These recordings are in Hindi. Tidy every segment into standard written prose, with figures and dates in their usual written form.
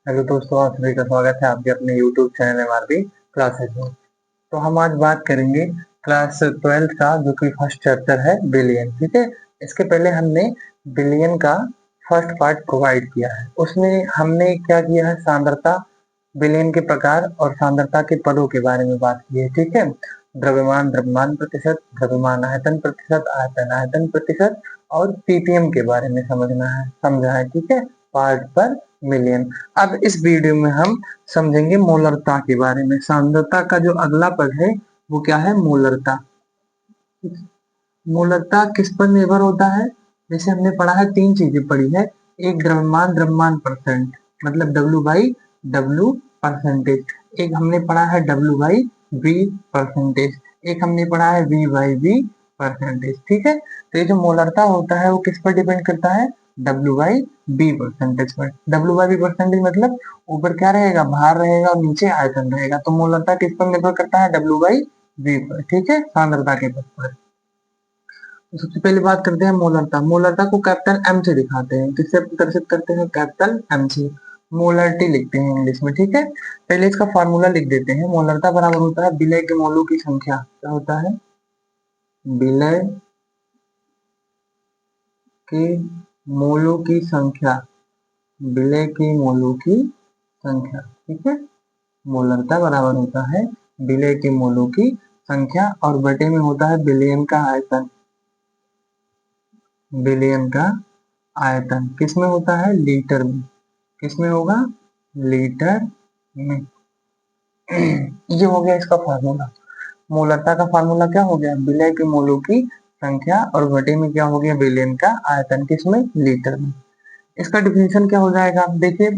हेलो दोस्तों, आप सभी का स्वागत है आपके अपने यूट्यूब चैनल एमआरपी क्लासेज में। तो हम आज बात करेंगे क्लास 12th का, जो कि फर्स्ट चैप्टर है बिलियन। ठीक है, इसके पहले हमने बिलियन का फर्स्ट पार्ट प्रोवाइड किया है। उसमें हमने क्या किया है, सांद्रता, बिलियन के प्रकार और सांद्रता के पदों के बारे में बात की है। ठीक है, द्रव्यमान द्रव्यमान प्रतिशत, द्रव्यमान आयतन प्रतिशत, आयतन आयतन प्रतिशत और पीपीएम के बारे में समझा है। ठीक है, पार्ट पर मिलियन। अब इस वीडियो में हम समझेंगे मोलरता के बारे में। सांद्रता का जो अगला पद है वो क्या है, मोलरता। मोलरता किस पर निर्भर होता है? जैसे हमने पढ़ा है, तीन चीजें पढ़ी है। एक द्रव्यमान द्रव्यमान परसेंट, मतलब डब्ल्यू बाई डब्ल्यू परसेंटेज। एक हमने पढ़ा है डब्ल्यू बाई वी परसेंटेज। एक हमने पढ़ा है वी बाई वी परसेंटेज। ठीक है, तो ये जो मोलरता होता है वो किस पर डिपेंड करता है, डब्ल्यू बाई बी परसेंटेज पर। डब्ल्यू बाई बी परसेंटेज मतलब ऊपर क्या रहेगा, भार रहेगा और नीचे आयतन रहेगा। तो मोलरता किस पर निर्भर करता है, डब्ल्यू बाई बी पर। ठीक है, सांद्रता के पद पर। तो सबसे पहले बात करते हैं मोलरता। मोलरता को कैपिटल एम से दिखाते हैं। किससे प्रदर्शित करते हैं, कैपिटल एम से। मोलरिटी लिखते हैं इंग्लिश में। ठीक है, पहले इसका फार्मूला लिख देते हैं। मोलरता बराबर होता है विलय के मोलों की संख्या। क्या होता है, विलय के मोलों की संख्या, विलय के मोलों की संख्या। ठीक है, मोलरता बराबर होता है विलय के मोलों की संख्या और बटे में होता है बिलियन का आयतन। बिलियन का आयतन किस में होता है, लीटर में। किस में होगा, लीटर में। ये हो गया इसका फार्मूला। मोलरता का फार्मूला क्या हो गया, विलय के मोलों की संख्या और बटे में क्या हो गया, बिलियन का आयतन। किसमें, लीटर में। इसका डिफिनेशन क्या हो जाएगा, आप देखिए।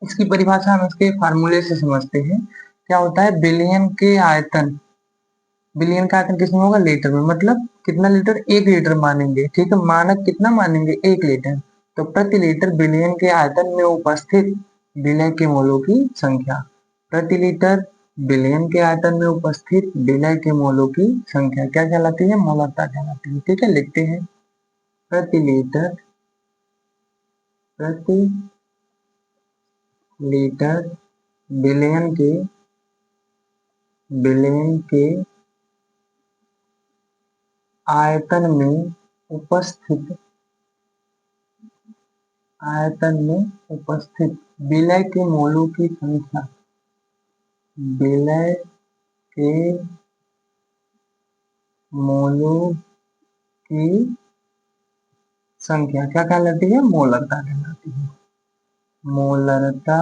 इसकी परिभाषा हम इसके फार्मूले से समझते हैं। क्या होता है, बिलियन के आयतन, बिलियन का आयतन किसमें होगा, लीटर में। मतलब कितना लीटर, एक लीटर मानेंगे। ठीक है, मानक कितना मानेंगे, एक लीटर। तो प्रति लीटर बिलियन के आयतन में उपस्थित विलय के मोलों की संख्या। प्रति लीटर बिलियन के आयतन में उपस्थित विलय के मोलों की संख्या क्या कहलाती है, मोलरता कहलाती है। ठीक है, लिखते हैं। प्रति लीटर, प्रति लीटर बिलियन के आयतन में उपस्थित, आयतन में उपस्थित विलय के मोलों की संख्या। विलय के मोलों की संख्या क्या कहलाती है, मोलरता कहलाती है। मोलरता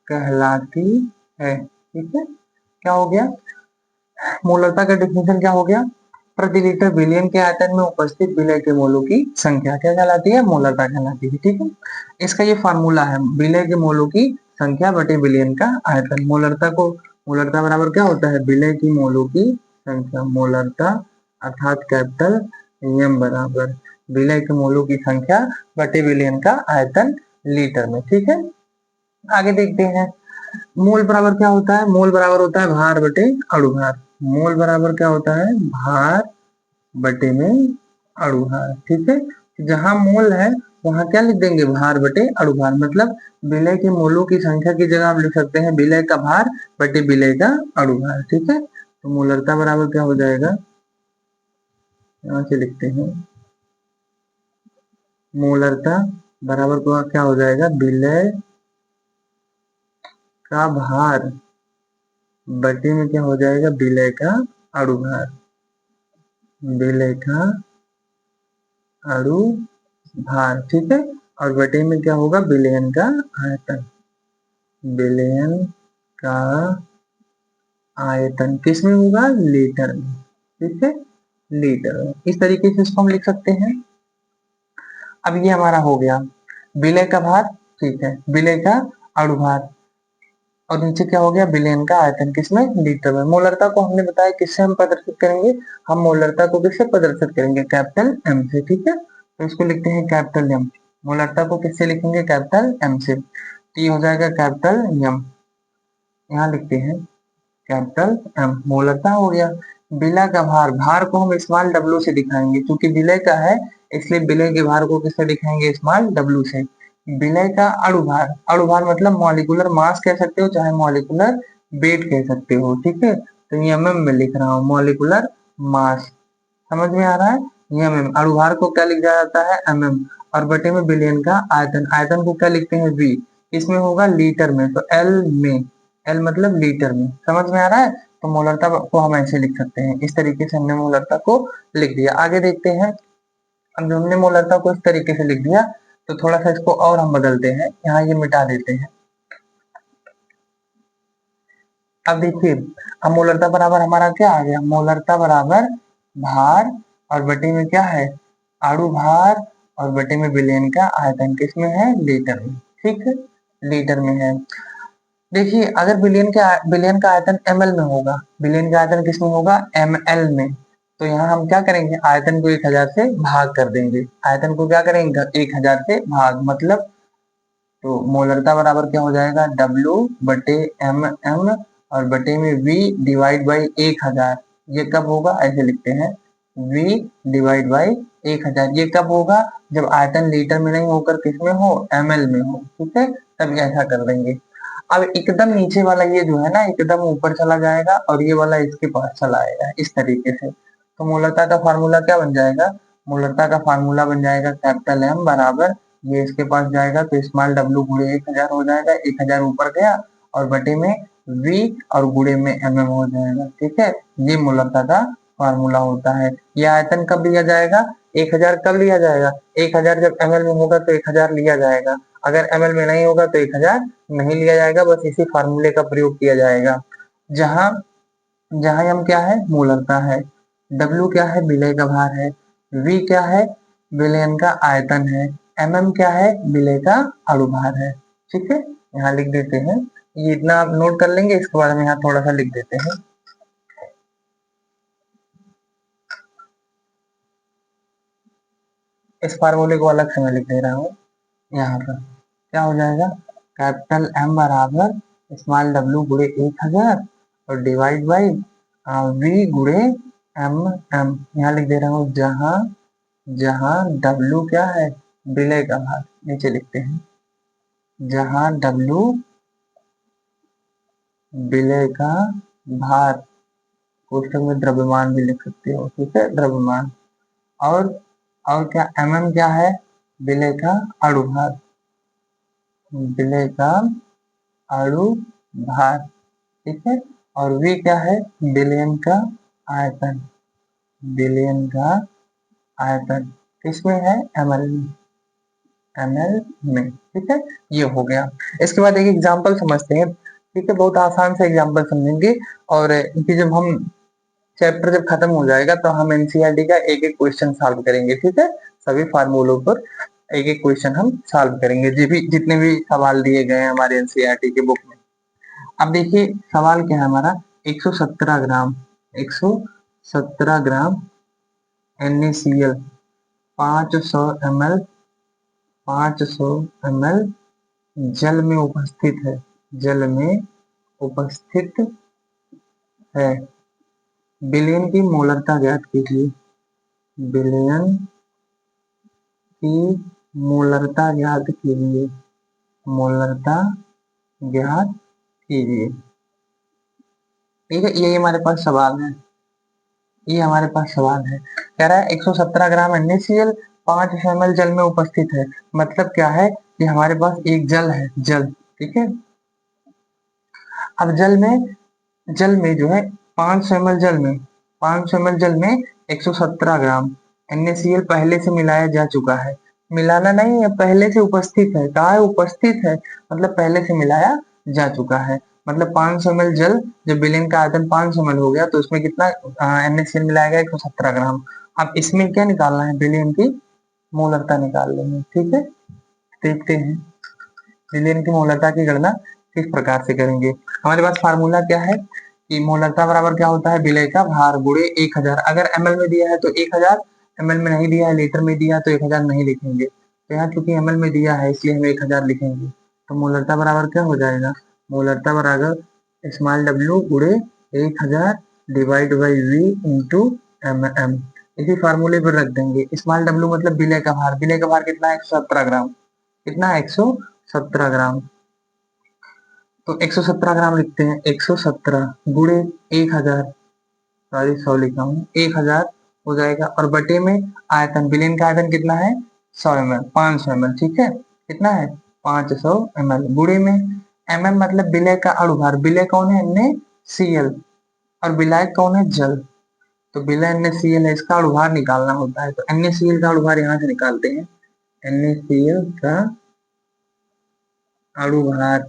कहलाती है। ठीक है, क्या हो गया, मोलरता का डिफिनेशन क्या हो गया, प्रति लीटर बिलियन के आयतन में उपस्थित विलय के मोलों की संख्या क्या कहलाती है, मोलरता कहलाती है। ठीक है, इसका ये फार्मूला है, विलय के मोलों की संख्या बटे बिलियन का आयतन। मोलरता बराबर क्या होता है, विलय की मोलों की संख्या। मोलरता अर्थात कैपिटल एम बराबर विलय के मोलों की संख्या बटे बिलियन का आयतन लीटर में। ठीक है, आगे देखते हैं। मोल बराबर क्या होता है, मोल बराबर होता है भार बटे अणुभार। मोल बराबर क्या होता है, भार बटे में अणुभार। ठीक है, जहां मोल है वहां क्या लिख देंगे, भार बटे अणुभार। मतलब विलय के मोलों की संख्या की जगह आप लिख सकते हैं विलय का भार बटे विलय का अणुभार। ठीक है, तो मोलरता बराबर क्या हो जाएगा, यहाँ से लिखते हैं। मोलरता बराबर क्या हो जाएगा, विलय का भार बटे में क्या हो जाएगा, विलय का अणुभार। विलय का अणुभार। ठीक है, और बटे में क्या होगा, बिलियन का आयतन। बिलियन का आयतन किस में होगा, लीटर में। ठीक है, लीटर में। इस तरीके से इसको हम लिख सकते हैं। अब ये हमारा हो गया विलय का भार। ठीक है, विलय का अणुभार और नीचे क्या हो गया, बिलियन का आयतन किसमें, लीटर में। मोलरता को हमने बताया किससे हम प्रदर्शित करेंगे, हम मोलरता को किससे प्रदर्शित करेंगे, कैपिटल एम से। ठीक है, तो इसको लिखते हैं कैपिटल एम। मोलरता को किससे लिखेंगे, कैपिटल एम से। तो ये हो जाएगा कैपिटल एम, यहाँ लिखते हैं कैपिटल एम। मोलरता हो गया। विलय का भार, भार को हम स्मॉल डब्ल्यू से दिखाएंगे क्योंकि विलय का है इसलिए विलय के भार को किससे दिखाएंगे, स्मॉल w से। विलय का अणु भार मतलब मॉलिक्यूलर मास कह सकते हो चाहे मॉलिक्यूलर वेट कह सकते हो, ठीक है। तो ये mm में लिख रहा हूँ, मॉलिक्यूलर मास, समझ में आ रहा है। ये mm, अणु भार को क्या लिखा जाता है, mm, और बटे में बिलियन का आयतन, आयतन को क्या लिखते हैं, v, इसमें होगा लीटर में, तो l में, l मतलब लीटर में, समझ में आ रहा है। तो मोलरता को हम ऐसे लिख सकते हैं, इस तरीके से हमने मोलरता को लिख दिया। आगे देखते हैं, अब जो हमने मोलरता को इस तरीके से लिख दिया, तो थोड़ा सा इसको और हम बदलते हैं, यहाँ ये मिटा देते हैं। अब देखिए, अब मोलरता बराबर हमारा क्या आ गया, मोलरता बराबर भार और बटे में क्या है, अणु भार, और बटे में विलयन का आयतन, किसमें है, लीटर में, ठीक है, लीटर में है। देखिए, अगर विलयन का आयतन ml में होगा, विलयन का आयतन किसमें होगा, ml में, तो यहाँ हम क्या करेंगे, आयतन को 1000 से भाग कर देंगे, आयतन को क्या करेंगे, 1000 से भाग, मतलब तो मोलरता बराबर क्या हो जाएगा, W बटे mm, और बटे में V डिवाइड बाई 1000, ये कब होगा, ऐसे लिखते हैं, V डिवाइड बाई 1000, ये कब होगा, जब आयतन लीटर में नहीं होकर किसमें हो, ml में हो, ठीक है, तब ऐसा कर देंगे। अब एकदम नीचे वाला ये जो है ना, एकदम ऊपर चला जाएगा और ये वाला इसके पास चला आएगा, इस तरीके से। तो मोलरता का फार्मूला क्या बन जाएगा, मोलरता का फार्मूला बन जाएगा कैपिटल M बराबर, ये इसके पास जाएगा तो स्मॉल w गुणे 1000 हो जाएगा, 1000 ऊपर गया, और बटे में v और गुणे में mm हो जाएगा, ठीक है। ये मोलरता का फार्मूला होता है। ये आयतन कब लिया जाएगा, 1000 कब लिया जाएगा, 1000 जब ml में होगा तो 1000 लिया जाएगा, अगर ml में नहीं होगा तो 1000 नहीं लिया जाएगा, बस इसी फार्मूले का प्रयोग किया जाएगा। जहां जहां m क्या है, मोलरता है, w क्या है, विलय का भार है, v क्या है, विलयन का आयतन है, mm क्या है, विलय का अणु भार है, ठीक है। यहाँ लिख देते हैं, ये इतना आप नोट कर लेंगे, इसके बाद हम यहाँ थोड़ा सा लिख देते हैं। इस फार्मूले को अलग से मैं लिख दे रहा हूँ, यहाँ पर क्या हो जाएगा, कैपिटल M बराबर स्मॉल w गुणे 1000 और डिवाइड बाई v गुणे mm, यहाँ लिख दे रहा हूँ, जहां जहां w क्या है, विलय का भार, नीचे लिखते हैं, जहां w विलय का भार, कोष्ठक में द्रव्यमान भी लिख सकते हो, ठीक है, द्रव्यमान, और क्या mm क्या है, विलय का अणु भार, विलय का अणु भार, ठीक है, और v क्या है, विलयन का आयतन, विलयन का आयतन किसमें है, ml में, ml में, ठीक है, ये हो गया। इसके बाद एक एग्जांपल समझते हैं, ठीक है, बहुत आसान से एग्जांपल समझेंगे, और इनकी जब हम चैप्टर जब खत्म हो जाएगा तो हम एनसीईआरटी का एक एक क्वेश्चन सॉल्व करेंगे, ठीक है, सभी फार्मूलों पर एक एक क्वेश्चन हम सॉल्व करेंगे, जितने भी सवाल दिए गए हैं हमारे एनसीईआरटी के बुक में। अब देखिए सवाल क्या है हमारा, 117 ग्राम 117 ग्राम NaCl 500 ml 500 ml जल में उपस्थित है, जल में उपस्थित है, विलयन की मोलरता ज्ञात कीजिए, विलयन की मोलरता ज्ञात कीजिए, मोलरता ज्ञात कीजिए, ठीक है। ये हमारे पास सवाल है, ये हमारे पास सवाल है, कह रहा है 117 ग्राम NaCl 500 ml जल में उपस्थित है, मतलब क्या है कि हमारे पास एक जल है, जल, ठीक है। अब जल में जो है 500 ml जल में 500 ml जल में 117 ग्राम NaCl पहले से मिलाया जा चुका है, मिलाना नहीं है, पहले से उपस्थित है, कहा है उपस्थित है, मतलब पहले से मिलाया जा चुका है, मतलब 500 ml जल, जब विलयन का आयतन 500 ml हो गया तो उसमें कितना NaCl मिलाया गया, 117 ग्राम। अब इसमें क्या निकालना है, विलयन की मोलरता निकाल लेंगे, ठीक है। देखते हैं विलयन की मोलरता की गणना किस प्रकार से करेंगे। हमारे पास फार्मूला क्या है कि मोलरता बराबर क्या होता है, विलय का भार गुणे 1000, अगर ml में दिया है तो 1000, ml में नहीं दिया है, लीटर में दिया है तो 1000 नहीं लिखेंगे, तो यहाँ चूंकि ml में दिया है इसलिए हम 1000 लिखेंगे, तो मोलरता बराबर क्या हो जाएगा, मोलरता बराबर स्मॉल w गुणे 1000 divide by v into mm, इसी फार्मूले पर रख देंगे। स्मॉल डब्ल्यू मतलब विलय का भार, विलय का भार कितना है 117 ग्राम, कितना है 117 ग्राम। तो 117 ग्राम लिखते हैं, 117 गुणे 1000, सॉरी 100 लिखा हूँ, 1000 हो जाएगा। और बटे में आयतन, विलेन का आयतन कितना है 100 ml, 500 ml, ठीक है, कितना है 500 ml, गुणे में mm मतलब विलय का अणुभार, विलय कौन है NaCl और विलायक कौन है जल, तो विलय NaCl है, इसका अणुभार निकालना होता है। तो NaCl का अणुभार यहाँ से निकालते हैं, NaCl का अणुभार,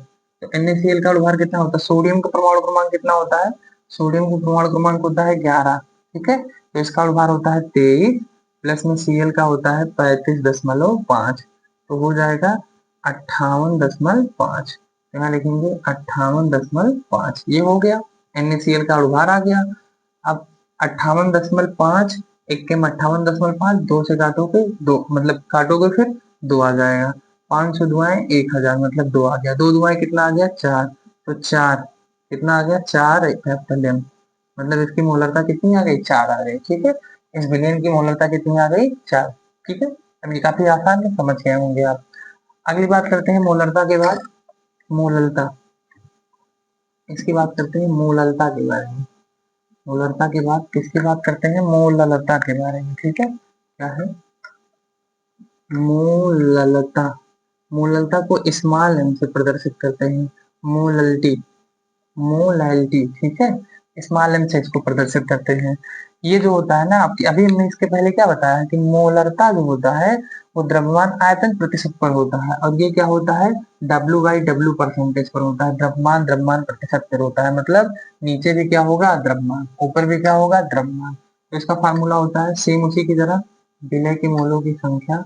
तो NaCl का अणुभार कितना होता है, सोडियम का परमाणु क्रमांक कितना होता है, सोडियम का परमाणु क्रमांक होता है 11, ठीक है, तो इसका अणुभार होता है 23, प्लस में Cl का होता है 35.5, तो हो जाएगा 58.5, यहाँ लिखेंगे 58.5, ये हो गया NaCl का अणुभार आ गया। अब 58.5, एक के में 58.5, दो से काटोगे दो, मतलब काटोगे फिर दो आ जाएगा, 500 दुआएं 1000 मतलब दो आ गया, दो दुआएं कितना आ गया 4, तो 4 कितना आ गया 4 कैपिटल एम, मतलब इसकी मोलरता कितनी आ गई 4 आ गई, ठीक है, इस विलेन की मोलरता कितनी आ गई 4, ठीक है। अब ये काफी आसान है, समझ गए होंगे आप। अगली बात करते हैं मोलरता के बाद, मोललता, इसकी बात करते हैं मोललता के बारे में। मोलरता के बाद किसकी बात करते हैं, मोललता के बारे में, ठीक है, क्या है मोललता, मोललता को स्मॉल एम से प्रदर्शित करते हैं, मोलल्टी, मोलैलिटी, ठीक है, स्मॉल एम से इसको प्रदर्शित करते हैं। ये जो होता है ना आपकी, अभी हमने इसके पहले क्या बताया कि मोलरता जो होता है वो द्रव्यमान आयतन प्रतिशत पर होता है, और ये क्या होता है W/W परसेंटेज पर होता है, द्रव्यमान द्रव्यमान प्रतिशत पर होता है, मतलब नीचे भी क्या होगा द्रव्यमान, ऊपर भी क्या होगा द्रव्यमान। तो इसका फार्मूला होता है सेम उसी की तरह, विलय के मोलों की संख्या,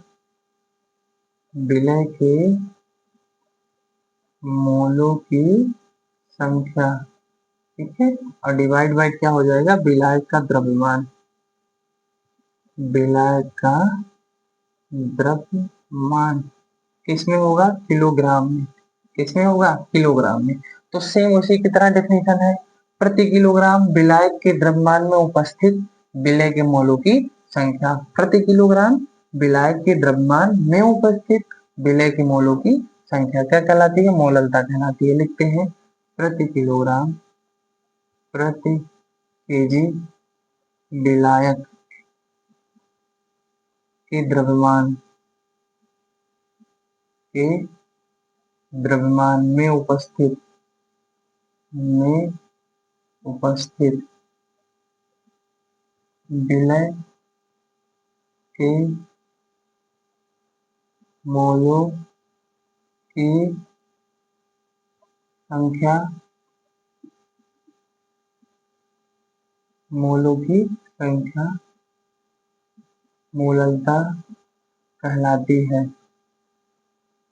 विलय के मोलों की संख्या, ठीक है, और डिवाइड बाय क्या हो जाएगा विलायक का द्रव्यमान, विलायक का द्रव्यमान किसमें होगा किलोग्राम में, किसमें होगा किलोग्राम में। तो सेम उसी की तरह डेफिनेशन है, प्रति किलोग्राम विलायक के द्रव्यमान में उपस्थित विलय के मोलों की संख्या, प्रति किलोग्राम विलायक के द्रव्यमान में उपस्थित विलय के मोलों की संख्या क्या कहलाती है, मोललता कहलाती है। लिखते हैं प्रति किलोग्राम प्रति केजी विलायक के द्रव्यमान के द्रव्यमान में उपस्थित विलय के मोलों की संख्या, मोलों की संख्या मोललता कहलाती है,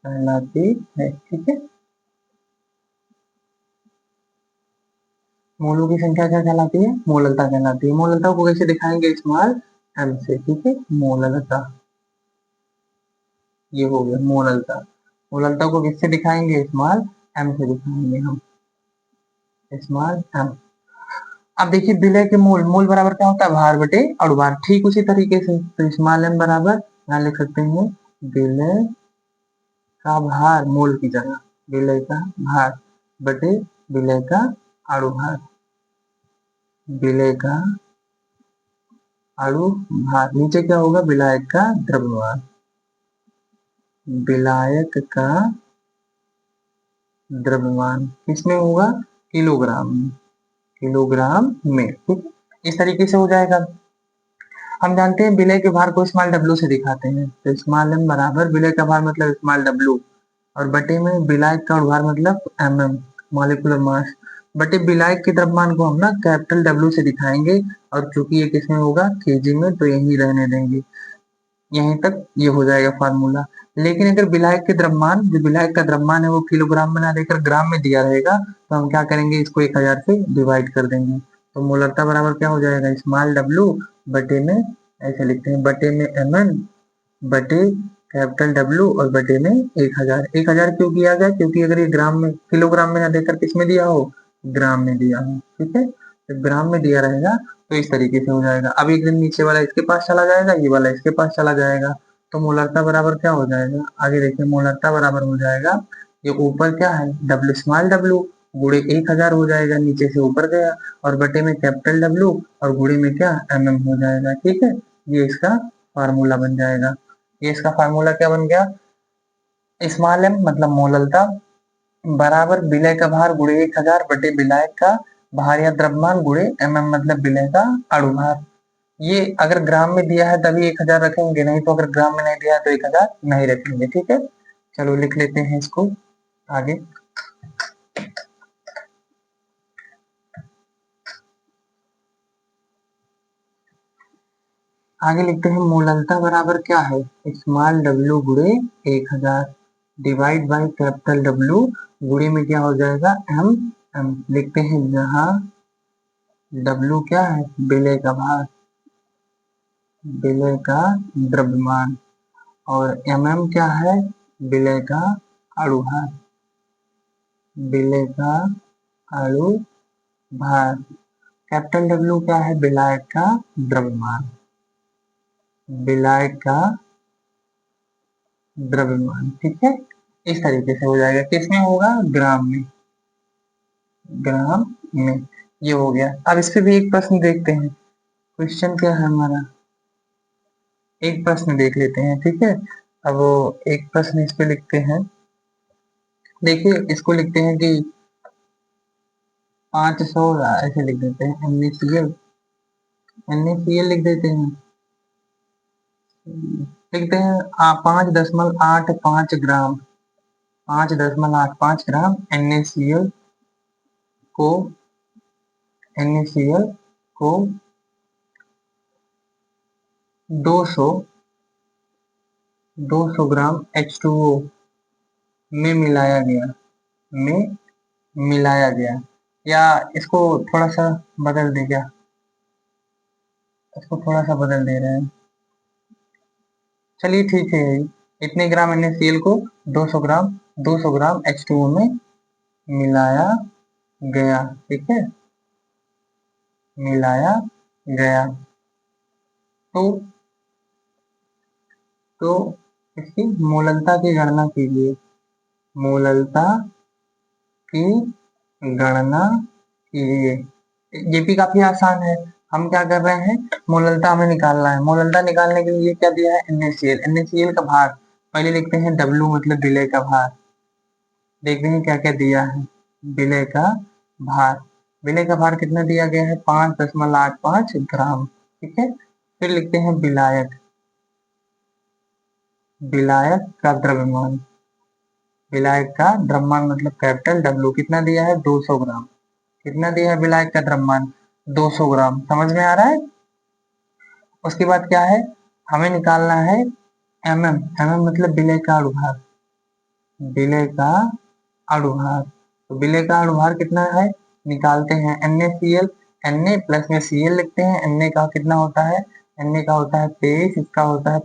कहलाती है, ठीक है। मोलों की संख्या क्या कहलाती है, मोललता कहलाती है। मोललता को कैसे दिखाएंगे, स्मॉल एम से, ठीक है, मोललता, ये हो गया मोललता। मोललता को किससे दिखाएंगे, स्मॉल एम से दिखाएंगे हम, स्मॉल एम। अब देखिए विलय के मोल, मोल बराबर क्या होता है भार बटे अणुभार, ठीक उसी तरीके से, तो स्मॉल एम बराबर यहाँ लिख सकते हैं विलय का भार, मोल की जगह विलय का भार बटे विलय का अणुभार, विलय का अणुभार, नीचे क्या होगा विलायक का द्रव्यमान, विलायक का द्रव्यमान किसमें होगा किलोग्राम में, किलोग्राम में, ठीक, इस तरीके से हो जाएगा। हम जानते हैं विलय के भार को स्मॉल डब्ल्यू से दिखाते हैं, तो स्मॉल एम बराबर विलय का भार मतलब स्मॉल डब्ल्यू, और बटे में विलायक का भार मतलब mm मॉलिक्यूलर मास, बटे विलायक के द्रव्यमान को हम ना कैपिटल डब्ल्यू से दिखाएंगे, और चूंकि ये किसमें होगा केजी में, तो यही रहने देंगे, यहीं तक ये हो जाएगा फार्मूला। लेकिन अगर विलायक के द्रव्यमान, जो विलायक का द्रव्यमान है वो किलोग्राम में ना देकर ग्राम में दिया रहेगा, तो हम क्या करेंगे इसको 1000 से डिवाइड कर देंगे, तो मोलरता बराबर क्या हो जाएगा स्मॉल डब्ल्यू बटे में, ऐसे लिखते हैं बटे में mn बटे कैपिटल डब्ल्यू और बटे में 1000। 1000 क्यों किया गया, क्योंकि अगर ये ग्राम में, किलोग्राम में ना देकर किस में दिया हो ग्राम में दिया हो, ठीक है, तो ग्राम में दिया रहेगा तो इस तरीके से हो जाएगा। अब एक दिन नीचे वाला इसके पास चला जाएगा, ये वाला इसके पास चला जाएगा, तो मोलरता बराबर क्या हो जाएगा, आगे देखिए मोलरता बराबर हो जाएगा, ये ऊपर क्या है डब्ल्यू स्मॉल डब्ल्यू गुणे 1000 हो जाएगा, नीचे से ऊपर गया, और बटे में कैपिटल डब्ल्यू और गुणे में क्या हो जाएगा। ठीक है, ये इसका फार्मूला बन जाएगा। ये इसका फार्मूला क्या बन गया, स्मॉल एम मतलब मोललता बराबर विलय का भार गुणे 1000 बटे विलायक का भार या द्रव्यमान गुणे मतलब विलय का अणु भार। ये अगर ग्राम में दिया है तभी 1000 रखेंगे, नहीं तो अगर ग्राम में नहीं दिया है तो 1000 नहीं रखेंगे। ठीक है, चलो लिख लेते हैं इसको आगे। आगे लिखते हैं मोललता बराबर क्या है, स्मॉल डब्ल्यू गुणे 1000 डिवाइड बाई कैपिटल डब्ल्यू गुणे में क्या हो जाएगा एम एम। लिखते हैं जहाँ डब्ल्यू क्या है विलय का भार, विलय का द्रव्यमान, और एम क्या है विलय का अणु भार, विलय का अणु भार। कैपिटल डब्ल्यू क्या है विलायक का द्रव्यमान, विलायक का द्रव्यमान। ठीक है, इस तरीके से हो जाएगा, किसमें होगा ग्राम में, ग्राम में। ये हो गया। अब इस पे भी एक प्रश्न देखते हैं, क्वेश्चन क्या है हमारा, एक प्रश्न देख लेते हैं। ठीक है, अब वो एक प्रश्न इस पे लिखते हैं, देखिए इसको लिखते हैं कि 500 ऐसे लिख देते हैं, NaCl लिख देते हैं, लिखते हैं 5.85 ग्राम, 5.85 ग्राम को NaCl को 200 ग्राम H2O में मिलाया गया, में मिलाया गया, या इसको थोड़ा सा बदल दे क्या, इसको थोड़ा सा बदल दे रहे हैं, चलिए ठीक है, इतने ग्राम NaCl को 200 ग्राम H2O में मिलाया गया। ठीक है, मिलाया गया, तो तो इसकी मोललता की गणना कीजिए, मोललता की गणना कीजिए। ये भी काफी आसान है, हम क्या कर रहे हैं मोललता हमें निकालना है, मोललता निकालने के लिए क्या दिया है NaCl का भार, पहले लिखते हैं W मतलब विलय का भार, देखते हैं क्या क्या दिया है, विलय का भार, विलय का भार कितना दिया गया है 5.85 ग्राम। ठीक है, फिर लिखते हैं विलायक, विलायक का द्रव्यमान, विलायक का द्रव्यमान मतलब कैपिटल डब्ल्यू कितना दिया है 200 ग्राम, कितना दिया है विलायक का द्रव्यमान 200 ग्राम, समझ में आ रहा है। उसके बाद क्या है, हमें निकालना है मतलब विलय का अणुभार, विलय का अणुभार, तो विलय का अणुभार कितना है निकालते हैं, NaCl, Na प्लस में Cl लिखते हैं, Na का कितना होता है, Na का होता है 23, इसका होता है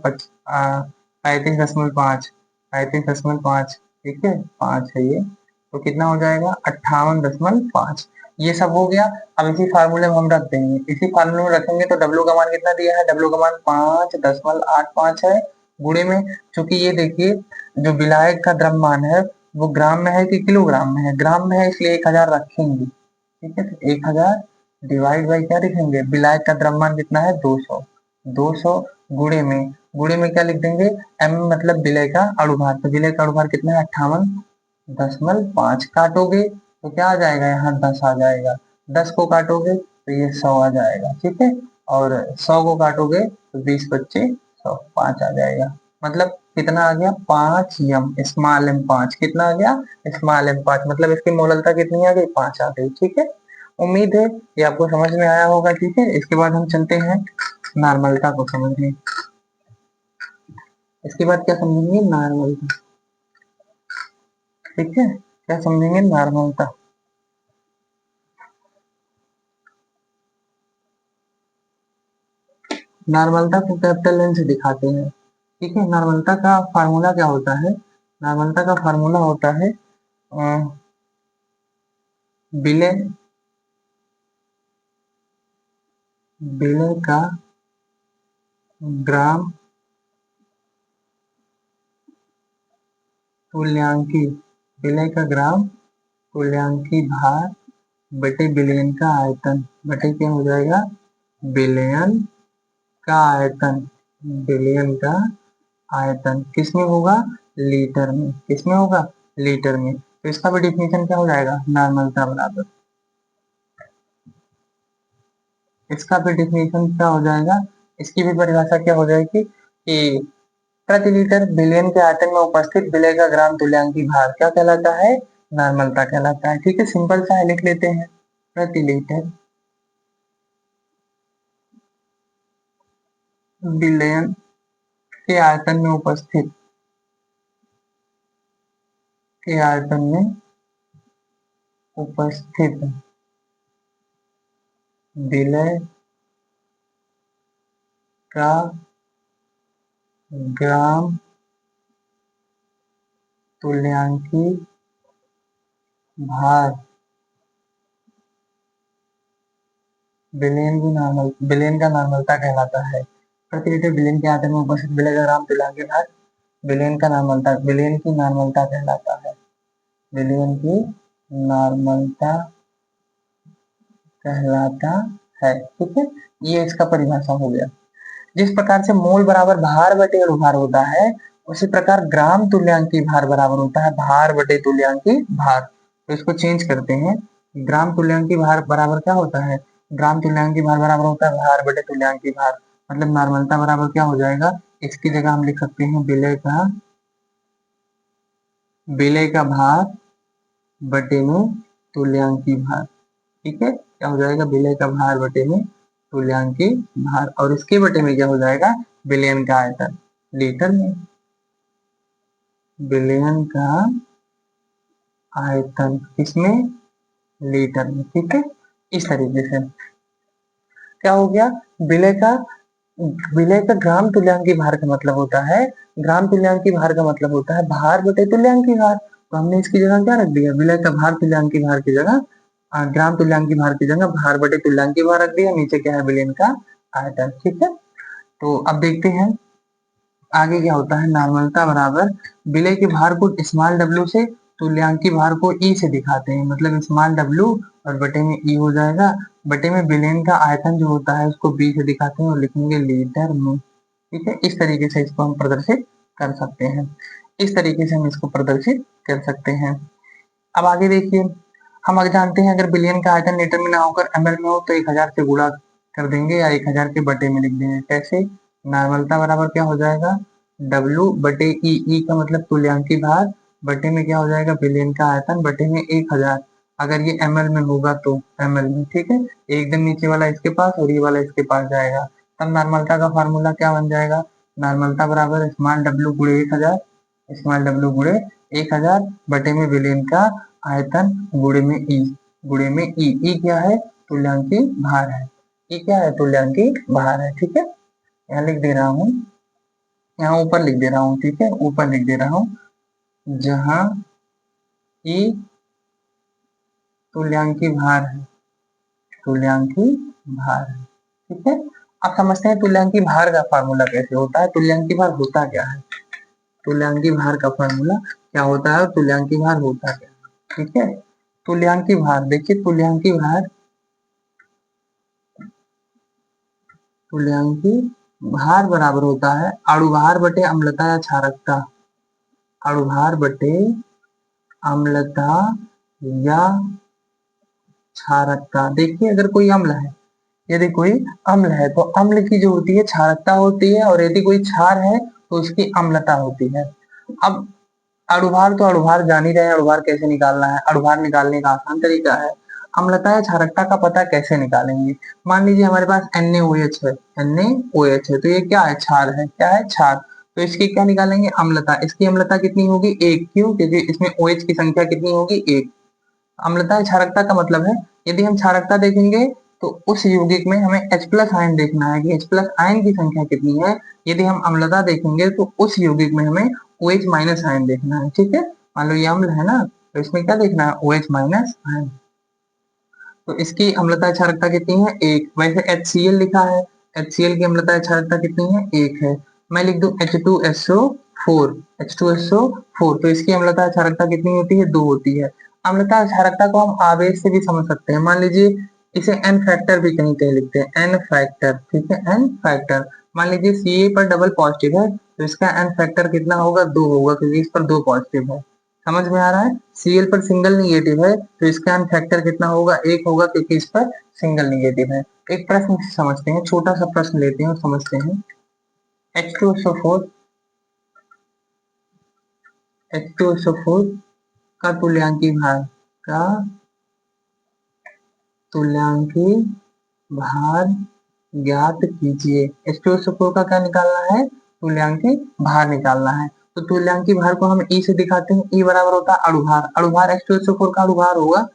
35.5, 35.5। ठीक है, 5 है ये, तो कितना हो जाएगा 58.5। ये सब हो गया। अब इसी फार्मूले में हम रख देंगे, इसी फार्मूले में रखेंगे तो डब्ल्यू का मान कितना दिया है, डब्ल्यू का मान 5.85 है, गुणे में, चूंकि ये देखिए जो विलायक का द्रव्यमान है वो ग्राम में है कि किलोग्राम में है, ग्राम में है इसलिए 1000 रखेंगे। ठीक है, तो 1000 डिवाइड बाई क्या लिखेंगे, विलायक का द्रव्यमान कितना है 200, 200 गुणे में क्या लिख देंगे m मतलब विलय का अणुभार, तो विलय का अणुभार कितना है 58.5, काटोगे तो क्या आ जाएगा, यहाँ 10 आ जाएगा, 10 को काटोगे तो ये 100 आ जाएगा। ठीक है, और 100 को काटोगे तो 20 बच्चे 100, 5 आ जाएगा, मतलब कितना आ गया 5 एम, स्मॉल एम 5, कितना आ गया स्मॉल एम 5, मतलब इसकी मोललता कितनी आ गई 5 आ गई। ठीक है, उम्मीद है ये आपको समझ में आया होगा। ठीक है, इसके बाद हम चलते हैं नॉर्मलता को समझने, इसके बाद क्या समझेंगे नॉर्मलता। ठीक है, क्या समझेंगे नॉर्मलता, नॉर्मलता को कैपिटल एन से दिखाते हैं। ठीक है, नॉर्मलता का फार्मूला क्या होता है, नॉर्मलता का फार्मूला होता है विलय विलय का ग्राम तुल्यांकी, विलय का ग्राम तुल्यांकी भार बटे बिलियन का आयतन, बटे क्या हो जाएगा, बिलियन का आयतन, बिलियन का आयतन किसमें होगा, लीटर में, किसमें होगा, लीटर में। तो इसका भी डिफिनेशन क्या हो जाएगा, नॉर्मलता बराबर, इसका भी डिफिनेशन क्या हो जाएगा, इसकी भी परिभाषा क्या हो जाएगी कि प्रति लीटर बिलियन के आयतन में उपस्थित विलय का ग्राम तुल्यांकी भार क्या कहलाता है, नॉर्मलता कहलाता है। ठीक है, सिंपल सा है, लिख लेते हैं, प्रति लीटर बिलियन के आयतन में उपस्थित, के आयतन में उपस्थित विलय का ग्राम तुल्यांकी भार बिलियन का नॉर्मलता कहलाता है। प्रति लीटर बिलियन के आयतन में उपस्थित विलय का ग्राम तुल्यांकी भार बिलियन का नॉर्मलता, बिलियन की नॉर्मलता कहलाता है, बिलियन की नॉर्मलता कहलाता है। ठीक है, ये इसका परिभाषा हो गया। जिस प्रकार से मोल बराबर भार बटे अणुभार होता है, उसी प्रकार ग्राम तुल्यांकी भार बराबर होता है भार बटे तुल्यांकी भार। तो इसको चेंज करते हैं, ग्राम तुल्यांकी भार बराबर क्या होता है, ग्राम तुल्यांकी भार बराबर होता है भार बटे तुल्यांकी भार, मतलब नॉर्मलता बराबर क्या हो जाएगा, इसकी जगह हम लिख सकते हैं विलय का भार बटे में तुल्यांकी भार। ठीक है, क्या हो जाएगा, विलय का भार बटे में तुल्यांकी भार, और इसके बटे में क्या हो जाएगा, बिलियन का आयतन लीटर में, बिलियन का आयतन किसमें, लीटर में। ठीक है, इस तरीके से क्या हो गया, विलय का विलय का ग्राम तुल्यांकी भार का मतलब होता है, ग्राम तुल्यांकी भार का मतलब होता है भार बटे तुल्यांकी भार। तो हमने इसकी जगह क्या रख दिया, विलय का भार तुल्यांकी भार की जगह ग्राम तुल्यांकी भार की जगह भार बटे तुल्यांकी भार रख दिया, नीचे क्या है, बिलियन का आयतन। ठीक है, तो अब देखते हैं आगे क्या होता है, नॉर्मलता बराबर विलय के भार को स्मॉल डब्ल्यू से तुल्यांकी भार को ई से दिखाते हैं, मतलब स्मॉल डब्ल्यू और बटे में ई हो जाएगा, बटे में बिलियन का आयतन जो होता है उसको बी से दिखाते हैं और लिखेंगे लीटर में। ठीक है, इस तरीके से इसको हम प्रदर्शित कर सकते हैं, इस तरीके से हम इसको प्रदर्शित कर सकते हैं। अब आगे देखिए, हम आगे जानते हैं अगर बिलियन का आयतन लीटर में ना होकर एमएल में हो तो 1000 से गुणा कर देंगे या 1000 के बटे में लिख देंगे। कैसे, नॉर्मलता बराबर क्या हो जाएगा, डब्ल्यू बटे ई, ई का मतलब तुल्यांकी भार, बटे में क्या हो जाएगा, बिलियन का आयतन बटे में 1000, अगर ये एमएल में होगा तो एमएल में। ठीक है, एकदम नीचे वाला इसके पास और ये वाला इसके पास जाएगा, तब नॉर्मलता का फार्मूला क्या बन जाएगा, नॉर्मलता बराबर स्मॉल डब्ल्यू गुणे 1000, स्मॉल डब्ल्यू गुणे 1000 बटे में बिलियन का आयतन गुणे में ई, गुणे में ई, ई क्या है, तुल्यांकी भार है, ई क्या है, तुल्यांकी भार है। ठीक है, यहाँ लिख दे रहा हूँ, यहाँ ऊपर लिख दे रहा हूँ। ठीक है, ऊपर लिख दे रहा हूँ, जहाँ ई तुल्यांकी भार है, तुल्यांकी भार है। ठीक है, अब समझते हैं तुल्यांकी भार का फार्मूला कैसे होता है, तुल्यांकी भार होता क्या है, तुल्यांकी भार का फार्मूला क्या होता है, तुल्यांकी भार होता क्या है। ठीक है, तुल्यांकी भार देखिए, तुल्यांकी भार, तुल्यांकी भार बराबर होता है अणुभार बटे अम्लता या क्षारकता, अणुभार बटे अम्लता या क्षारकता। देखिए अगर कोई अम्ल है, यदि कोई अम्ल है तो अम्ल की जो होती है क्षारकता होती है, और यदि कोई क्षार है तो उसकी अम्लता होती है। अब अणुभार तो अणुभार जान ही रहे हैं, अणुभार कैसे निकालना है, अणुभार निकालने का आसान तरीका है, अम्लता या क्षारकता का पता कैसे निकालेंगे। मान लीजिए हमारे पास NaOH है, NaOH है तो ये क्या है, क्षार है, क्या है, क्षार। तो इसकी क्या निकालेंगे, अम्लता, इसकी अम्लता कितनी होगी, 1, क्यों, क्योंकि इसमें OH की संख्या कितनी होगी, 1। अम्लता क्षारकता का मतलब है, यदि हम क्षारकता देखेंगे तो उस यौगिक में हमें H प्लस आयन देखना है कि H प्लस आयन की संख्या कितनी है। यदि हम अम्लता देखेंगे तो उस यौगिक में हमें OH माइनस आयन देखना है। ठीक है, मान लो ये अम्ल है ना, तो इसमें क्या देखना है, OH माइनस आयन। तो इसकी अम्लता क्षारकता कितनी है? एक। वैसे HCl लिखा है, HCl की अम्लता क्षारकता कितनी है? एक है। मैं लिख दूं H2SO4, H2SO4, तो इसकी अम्लता क्षारकता कितनी होती है? 2 होती है। अम्लता क्षारकता को हम आवेश से भी समझ सकते हैं। मान लीजिए इसे एन फैक्टर भी कहीं कहीं लिखते हैं, एन फैक्टर, ठीक है, एन फैक्टर। मान लीजिए Ca पर डबल पॉजिटिव है तो इसका एन फैक्टर कितना होगा? 2 होगा, क्योंकि इस पर 2 पॉजिटिव है। समझ में आ रहा है? Cl पर सिंगल निगेटिव है तो इसका एन फैक्टर कितना होगा? 1 होगा, क्योंकि इस पर सिंगल निगेटिव है। एक प्रश्न समझते हैं, छोटा सा प्रश्न लेते हैं और समझते हैं। H2SO4, H2SO4 का तुल्यांकी भार, का तुल्यांकी भार ज्ञात कीजिए। H2SO4 का क्या निकालना है? तुल्यांकी भार निकालना है। तो तुल्यांकी भार को हम E से दिखाते हैं। E बराबर होता है अणुभार। अणुभार H2SO4 का अणुभार होगा,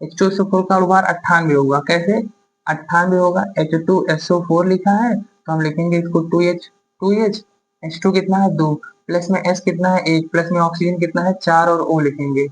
H2SO4 का अणुभार 98 होगा। कैसे? 98 होगा। H2SO4 लिखा है तो हम लिखेंगे इसको 2H, 2H, H2 कितना है? 2, प्लस में S कितना है? 1, प्लस में ऑक्सीजन कितना है? 4, और O लिखेंगे।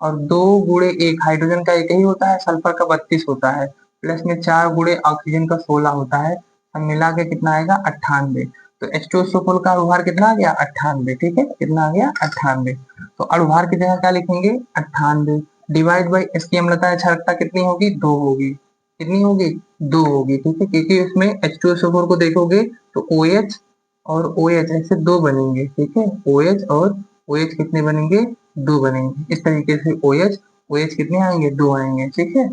और 2 गुणे 1, हाइड्रोजन का एक ही होता है, सल्फर का 32 होता है, प्लस में 4 गुणे ऑक्सीजन का 16 होता है, सब मिला के कितना आएगा? 98। तो H2SO4 का अणुभार कितना आ गया? 98, ठीक है, कितना आ गया? 98। तो अणुभार की जगह क्या लिखेंगे? 98 डिवाइड बाई इसकी अम्लता क्षारकता कितनी होगी? 2 होगी। कितनी होगी? 2 होगी, ठीक है, क्योंकि उसमें H2SO4 को देखोगे तो OH और OH ऐसे 2 बनेंगे, ठीक है, OH और OH कितने बनेंगे? 2 बनेंगे। इस तरीके से OH, OH कितने आएंगे? 2 आएंगे, ठीक है।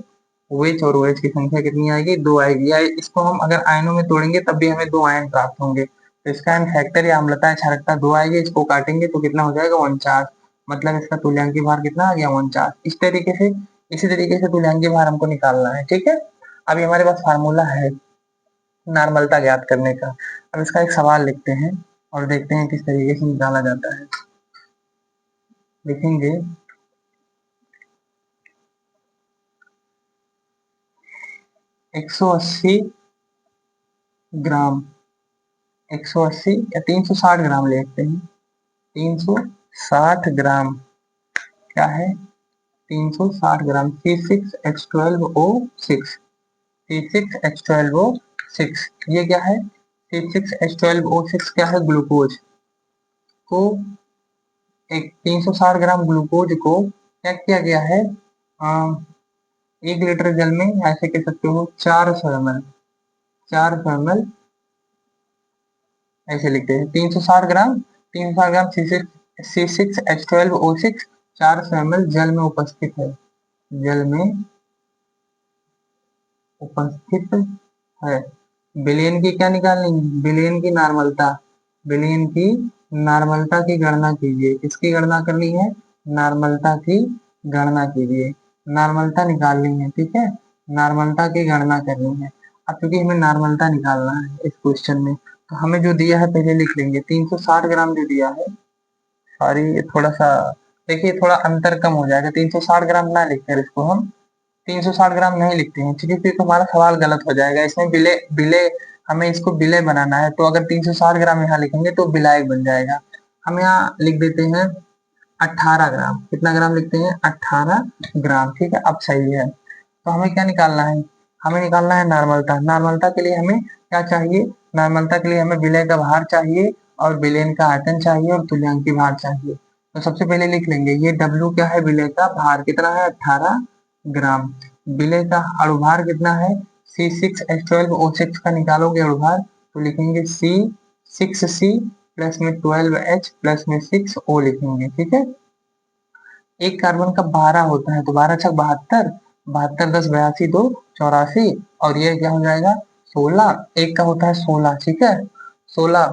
OH और OH की संख्या कितनी आएगी? 2 आएगी। या इसको हम अगर आयनों में तोड़ेंगे तब भी हमें 2 आयन प्राप्त होंगे। तो इसका एन फैक्टर या अम्लता क्षारकता 2 आएगी। इसको काटेंगे तो कितना हो जाएगा? 49। मतलब इसका तुल्यांकी भार कितना आ गया? 49। इस तरीके से, इसी तरीके से तुल्यांकी भार हमको निकालना है, ठीक है। अभी हमारे पास फार्मूला है नॉर्मलता ज्ञात करने का। अब इसका एक सवाल लिखते हैं और देखते हैं किस तरीके से निकाला जाता है। लिखेंगे 180 ग्राम, 180 या 360 ग्राम ले लेते हैं। 360 ग्राम क्या है? 360 ग्राम C6H12O6, C6H12O6, ये क्या है? C6H12O6 क्या है? ग्लूकोज को, एक 360 ग्राम ग्लूकोज को क्या किया गया है? 1 लीटर जल में, ऐसे कह सकते हो 400 ml, 400 ml ऐसे लिखते हैं। 360 ग्राम, 360 ग्राम C6H12O6 400 ml जल में उपस्थित है, जल में उपस्थित है। विलयन की क्या निकालनी? विलयन की नॉर्मलता, विलयन की नॉर्मलता की गणना कीजिए। किसकी गणना करनी है? नॉर्मलता की गणना कीजिए। नॉर्मलता निकालनी है, ठीक है, नॉर्मलता की गणना करनी है। अब क्योंकि हमें नॉर्मलता निकालना है इस क्वेश्चन में, तो हमें जो दिया है पहले लिख लेंगे। 360 ग्राम जो दिया है, सॉरी थोड़ा सा देखिए, थोड़ा अंतर कम हो जाएगा। 360 ग्राम ना लिखकर इसको हम 360 ग्राम नहीं लिखते हैं, ठीक है, क्योंकि हमारा सवाल गलत हो जाएगा। इसमें विलय, विलय, हमें इसको विलय बनाना है, तो अगर 360 ग्राम यहाँ लिखेंगे तो विलायक बन जाएगा। हम यहाँ लिख देते हैं 18 ग्राम। कितना ग्राम लिखते हैं? 18 ग्राम, ठीक है, अब सही है। तो हमें क्या निकालना है? हमें निकालना है नॉर्मलता। नॉर्मलता के लिए हमें क्या चाहिए? नॉर्मलता के लिए हमें विलय का भार चाहिए और विलयन का आयतन चाहिए और तुल्यांकी भार चाहिए। तो सबसे पहले लिख लेंगे, ये W क्या है? विलय का भार कितना है? 18 ग्राम। विलय का अणुभार कितना है? C6H12O6 का निकालोगे अणुभार तो लिखेंगे C6C प्लस में 12H प्लस में 6O लिखेंगे, ठीक है। एक कार्बन का 12 होता है तो 12 छक 72, 72 10 82 2 84, और ये क्या हो जाएगा? 16। एक का होता है 16, ठीक है, 16।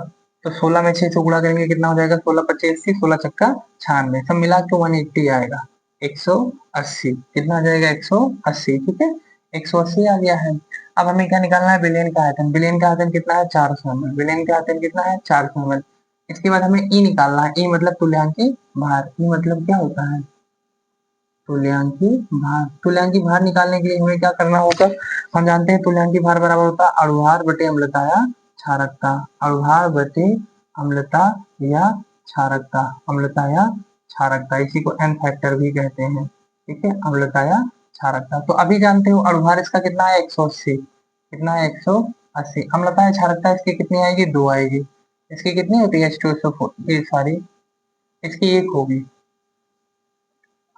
तो 16 में 6 से गुणा करेंगे कितना हो जाएगा? 16 25 80, 16 छक्का 96, सब मिला के 180 आएगा। 180 कितना आ जाएगा? 180, ठीक है, 180 आ गया है। अब हमें क्या निकालना है? विलयन का आयतन। विलयन का आयतन कितना है? 400 ml। विलयन का आयतन कितना है? 400 ml। इसके बाद हमें ई निकालना है। ई मतलब तुल्यांकी भार। ई मतलब क्या होता है? तुल्यांकी भार। तुल्यांकी भार निकालने के लिए हमें क्या करना होगा? हम जानते हैं तुल्यांकी भार बराबर होता है अणुभार बटे अम्लता या क्षारकता। अणुभार बटे अम्लता या क्षारकता, अम्लता या क्षारकता, इसी को एन फैक्टर भी कहते हैं, ठीक है, अम्लता या क्षारकता। तो अभी जानते हो अणुभार इसका कितना है 180, कितना है 180। अम्लता है क्षारकता इसकी कितनी आएगी 2 आएगी। इसकी कितनी होती है H2SO4, ये सारी इसकी 1 होगी।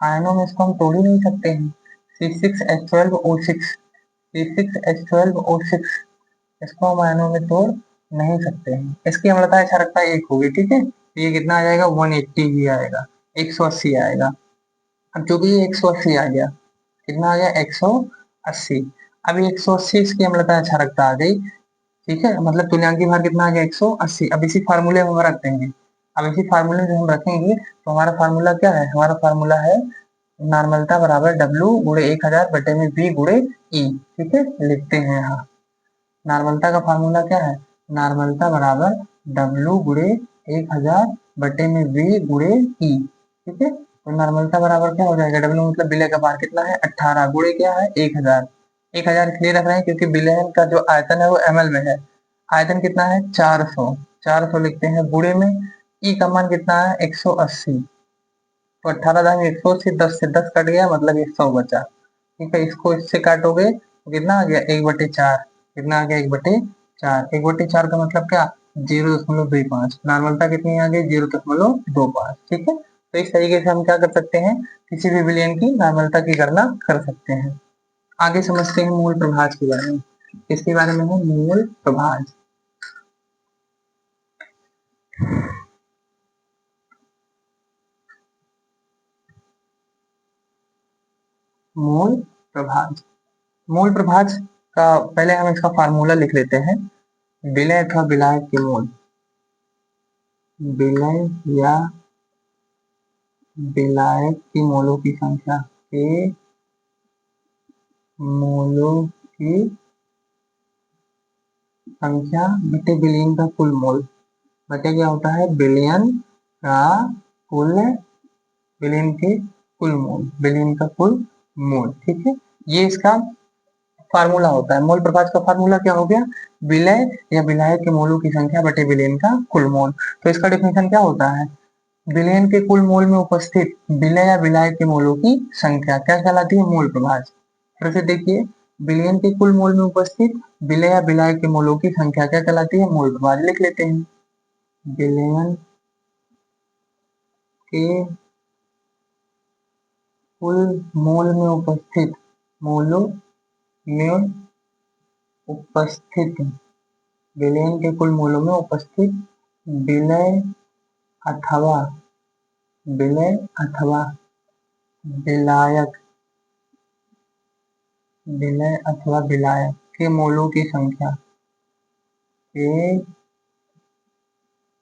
आयनों में इसको हम तोड़ ही नहीं सकते हैं। C6H12O6, C6H12O6 इसको हम आयनों में तोड़ नहीं सकते हैं। इसकी अम्लता क्षारकता 1 होगी, ठीक है। तो ये कितना आ जाएगा 180 ही आएगा, 180 आएगा। अब जो भी 180 आ गया, कितना आ गया 180। अभी 180 इसकी अम्लता क्षारकता आ गई, ठीक है, मतलब तुल्यांकी भार कितना आ गया 180। अब इसी फार्मूले में हम रख देंगे। अब इसी फार्मूले में हम रखेंगे तो हमारा फार्मूला क्या है, हमारा फार्मूला है नॉर्मलता बराबर W गुणे 1000 बटे में V गुणे E, ठीक है। लिखते हैं यहाँ नॉर्मलता का फार्मूला क्या है, नॉर्मलता बराबर W गुणे 1000 बटे में V गुणे E, ठीक है। तो नॉर्मलता बराबर क्या हो जाएगा, W मतलब विलय का भार कितना है 18 गुणे क्या है 1000। 1000 इसलिए रख रहे हैं क्योंकि विलयन का जो आयतन है वो ml में है। आयतन कितना है 400, 400 लिखते हैं गुणे में E का मान कितना है 180। तो 18 दाएं 180, 10 से 10 कट गया मतलब 100 बचा, ठीक है। इसको इससे काटोगे तो कितना आ गया 1/4, कितना आ गया 1/4। 1/4 का मतलब क्या 0.25। नॉर्मलता कितनी आ गई 0.25, ठीक है। तो इस तरीके से हम क्या कर सकते हैं, किसी भी विलयन की नॉर्मलता की गणना कर सकते हैं। आगे समझते हैं मूल प्रभाज के बारे में। इसके बारे में है मूल प्रभाज। मूल प्रभाज, मूल प्रभाज का पहले हम इसका फार्मूला लिख लेते हैं। विलय अथवा विलायक के मोल, विलय या विलायक की मोलों की संख्या के मोलों की संख्या बटे बिलियन का कुल मोल, बटे क्या होता है बिलियन का कुल, बिलियन के कुल मोल, बिलियन का कुल मोल, ठीक है। ये इसका फार्मूला होता है। मोल प्रभाज का फार्मूला क्या हो गया, विलय या विलायक के मोलों की संख्या बटे बिलियन का कुल मोल। तो इसका डेफिनेशन क्या होता है, विलयन के कुल मोल में उपस्थित विलय या विलायक के मोलों की संख्या क्या कहलाती है मोल प्रभाज। फिर से देखिए, विलयन के कुल मोल में उपस्थित विलय या विलायक के मोलों की संख्या क्या कहलाती है मोल प्रभाज। लिख लेते हैं, विलयन के कुल मोल में उपस्थित, मोलों में उपस्थित, विलयन के कुल मोलों में उपस्थित विलय अथवा, विलय अथवा विलायक, विलय अथवा विलायक के मोलों की संख्या, के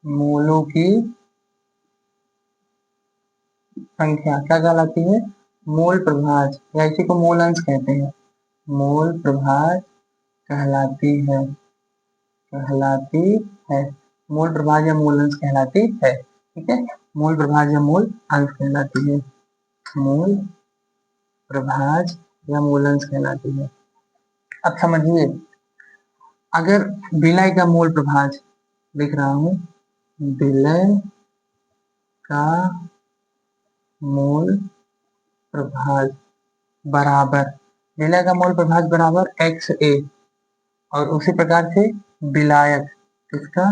मोलों की संख्या क्या कहलाती है मोल प्रभाज, या इसी को मोल अंश कहते हैं। मोल प्रभाज कहलाती है, कहलाती है। मोल प्रभाज या मूल अंश कहलाती है, ठीक है। मोल प्रभाज या मूल अंश कहलाती है, मूल प्रभाज या मूल अंश कहलाती है। अब समझिए, अगर विलय का मूल प्रभाज लिख रहा हूं, विलय का मूल प्रभाज बराबर, विलय का मूल प्रभाज बराबर XA, और उसी प्रकार से विलायक, किसका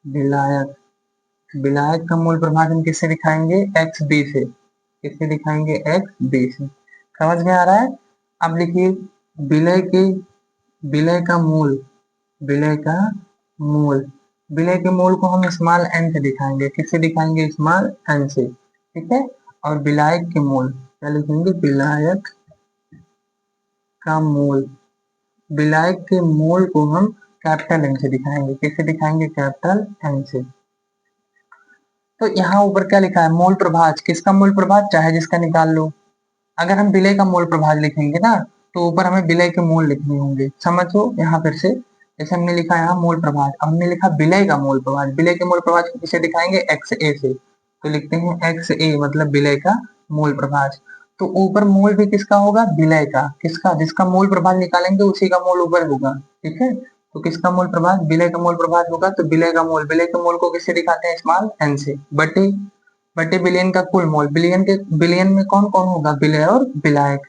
विलायक, विलायक का मूल प्रभाज हम किससे दिखाएंगे XB से, किससे दिखाएंगे XB से। समझ में आ रहा है। अब लिखिए, विलय के, विलय का मूल, विलय का मूल, विलय के मूल को हम स्मॉल n से दिखाएंगे, किससे दिखाएंगे स्मॉल n से, ठीक है। और विलायक के मूल क्या लिखेंगे, विलायक का मूल, विलायक के मूल को हम कैपिटल N से दिखाएंगे, किससे दिखाएंगे कैपिटल N से। तो यहाँ ऊपर क्या लिखा है मूल प्रभाज, किसका मूल प्रभाज चाहे जिसका निकाल लो। अगर हम विलय का मूल प्रभाज लिखेंगे ना तो ऊपर हमें विलय के मूल लिखने होंगे। समझो यहाँ फिर से, जैसे हमने लिखा यहाँ मूल प्रभाज, अब हमने लिखा विलय का मूल प्रभाज, विलय के मूल प्रभाज को किसे दिखाएंगे XA से, तो लिखते हैं XA मतलब विलय का मूल प्रभाज। तो ऊपर मूल भी किसका होगा विलय का, किसका, जिसका मूल प्रभाज निकालेंगे उसी का मूल ऊपर होगा, ठीक है। तो किसका मूल प्रभाज, विलय का मूल प्रभाज होगा, तो विलय का मूल, विलय के मूल को किससे दिखाते हैं स्मॉल n से, बटे, बटे बिलियन का कुल मोल, बिलियन के, बिलियन में कौन कौन होगा विलय और विलायक,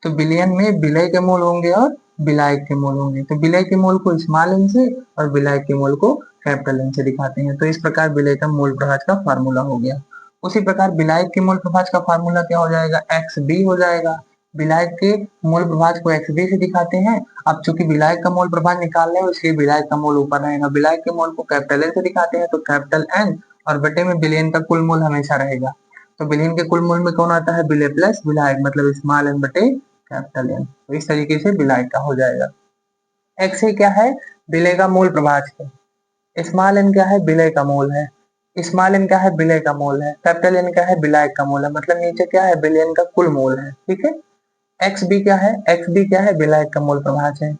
तो विलयन में विलय के मोल होंगे और विलायक के मोल होंगे। तो विलय के मोल को स्मॉल एन से और विलायक के मोल को कैपिटल एन से दिखाते हैं। तो इस प्रकार विलय का मोल प्रभाज का फार्मूला हो गया। उसी प्रकार विलायक के मोल प्रभाज का फार्मूला क्या हो जाएगा, एक्स बी हो जाएगा। विलायक के मोल प्रभाज को एक्स बी से दिखाते हैं। अब चूंकि विलायक का मोल प्रभाज निकाल रहे हैं इसलिए विलायक का मोल ऊपर रहेगा। विलायक के मोल को कैपिटल एन से दिखाते हैं तो कैपिटल एन और बटे में विलयन का कुल मोल हमेशा रहेगा। तो विलयन के कुल मोल में कौन आता है, विलय प्लस विलायक, मतलब स्मॉल एन बटे कैपिटल एन। तो इस तरीके से विलायक का हो जाएगा। एक्स ए क्या है, विलय का मूल प्रभाज है। स्मॉल एन क्या है, विलय का मोल है। स्मॉल एन क्या है, विलय का मोल है। कैपिटल एन क्या है, विलायक का मोल है। मतलब नीचे क्या है, विलयन का कुल मोल है। ठीक है। एक्स बी क्या है, एक्स बी क्या है, विलायक का मोल प्रभाज है।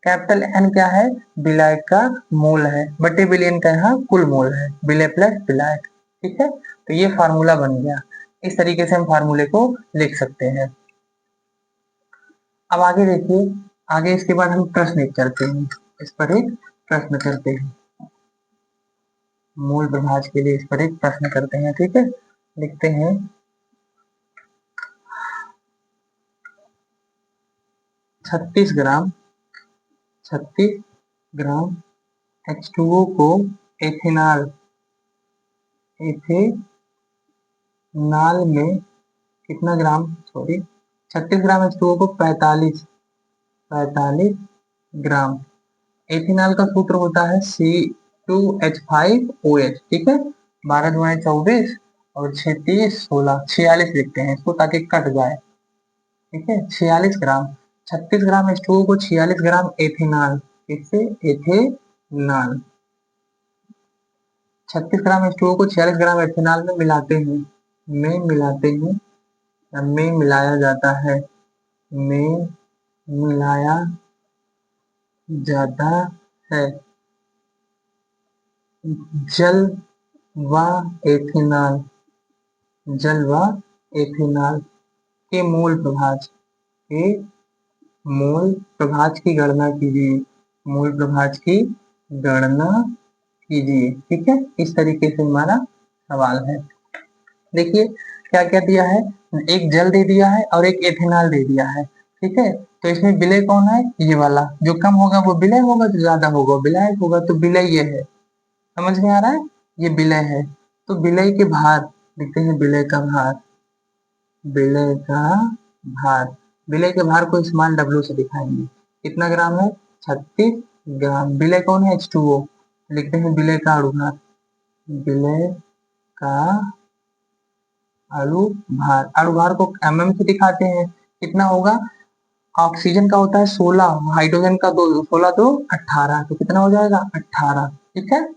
कैपिटल एन क्या है, विलायक का मोल है बटे विलयन का यहाँ कुल मोल है, विलय प्लस विलायक। ठीक है। तो ये फार्मूला बन गया। इस तरीके से हम फार्मूले को लिख सकते हैं। अब आगे देखिए, आगे इसके बाद हम प्रश्न एक करते हैं। इस पर एक प्रश्न करते हैं, मूल प्रभाज के लिए इस पर एक प्रश्न करते हैं। ठीक है। लिखते हैं 36 ग्राम H2O को एथेनॉल में कितना ग्राम, 36 ग्राम H2O को 45 ग्राम। एथेनॉल का सूत्र होता है C2H5OH। ठीक है। 12 दुआएं 24 और 6 30 16, 46 लिखते हैं इसको ताकि कट जाए। ठीक है। 46 ग्राम, 36 ग्राम H2O को 46 ग्राम एथेनॉल, इससे एथेनॉल 36 ग्राम H2O को 46 ग्राम एथेनॉल में मिलाते हैं, में मिलाया जाता है, में मिलाया जाता है। जल व एथेनॉल के मूल प्रभाज की गणना कीजिए, ठीक है। इस तरीके से हमारा सवाल है। देखिए क्या क्या दिया है, एक जल दे दिया है और एक एथेनॉल दे दिया है। ठीक है। तो इसमें विलय कौन है, ये वाला जो कम होगा वो विलय होगा, जो ज्यादा होगा विलायक होगा। तो विलय ये है, समझ में आ रहा है, ये विलय है। तो विलय के भार लिखते हैं, विलय का भार, विलय के भार को स्मॉल W से दिखाएंगे। कितना ग्राम है, 36 ग्राम। विलय कौन है, H2O। लिखते हैं विलय का अणुभार, विलय का अणुभार को mm से दिखाते हैं। कितना होगा, ऑक्सीजन का होता है 16, हाइड्रोजन का 2, 16 तो 18, तो कितना हो जाएगा 18। ठीक है।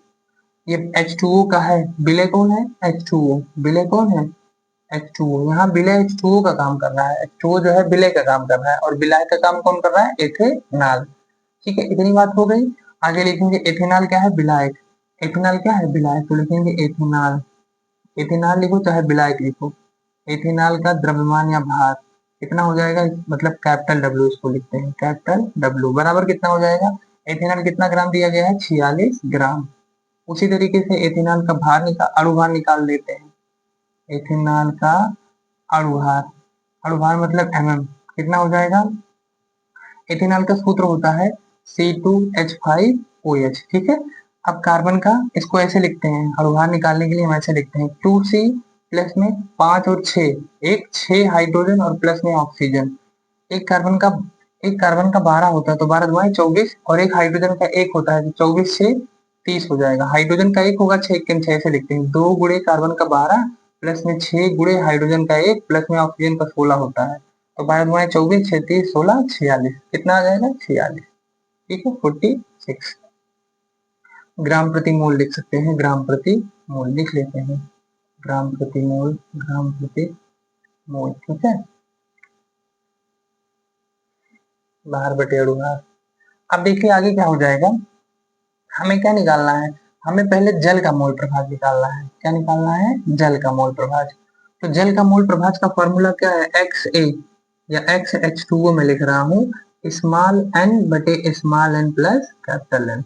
ये H2O का है, विलय कौन है, H2O, विलय कौन है, H2O। यहाँ विलय H2O का काम कर रहा है, H2O जो है विलय का काम कर रहा है और विलाय का काम कौन कर रहा है, एथेनॉल। ठीक है। इतनी बात हो गई। आगे लिखेंगे एथेनॉल क्या है, विलायक। एथेनॉल क्या है, विलायक। तो लिखेंगे एथेनॉल, एथेनॉल लिखो चाहे विलायक लिखो। एथेनॉल का द्रव्यमान या भार कितना हो जाएगा, मतलब कैपिटल W इसको लिखते हैं, कैपिटल W बराबर कितना हो जाएगा, एथेनॉल कितना ग्राम दिया गया है, 46 ग्राम। उसी तरीके से एथेनॉल का अणुभार निकाल देते हैं। एथेनॉल का अणुभार मतलब mm, कितना हो जाएगा। एथेनॉल का सूत्र होता है C2H5OH। ठीक है। अब कार्बन का इसको ऐसे लिखते हैं, अणुभार निकालने के लिए हम ऐसे लिखते हैं 2C प्लस में 5 और 6, एक 6 हाइड्रोजन और प्लस में ऑक्सीजन। एक कार्बन का 12 होता है तो 12 दुआएं 24 और एक हाइड्रोजन का 1 होता है तो 24 से 30 हो जाएगा। हाइड्रोजन का 1 होगा 6 के 6 से लिखते हैं, 2 गुणे कार्बन का 12 प्लस में 6 गुणे हाइड्रोजन का 1 प्लस में ऑक्सीजन का 16 होता है। तो 12 दुआएं 24, 6 30 16 46, कितना आ जाएगा 46। ठीक है। 46 ग्राम प्रति मोल लिख सकते हैं, ग्राम प्रति मोल लिख लेते हैं, ग्राम प्रति मोल, ठीक है। बाहर बटे अणुभार। अब देखिए आगे क्या हो जाएगा, हमें क्या निकालना है, हमें पहले जल का मोल प्रभाज निकालना है। क्या निकालना है, जल का मोल प्रभाज। तो जल का मोल प्रभाज का फॉर्मूला क्या है, XA या XH2O में लिख रहा हूँ, स्मॉल n बटे small n plus capital N।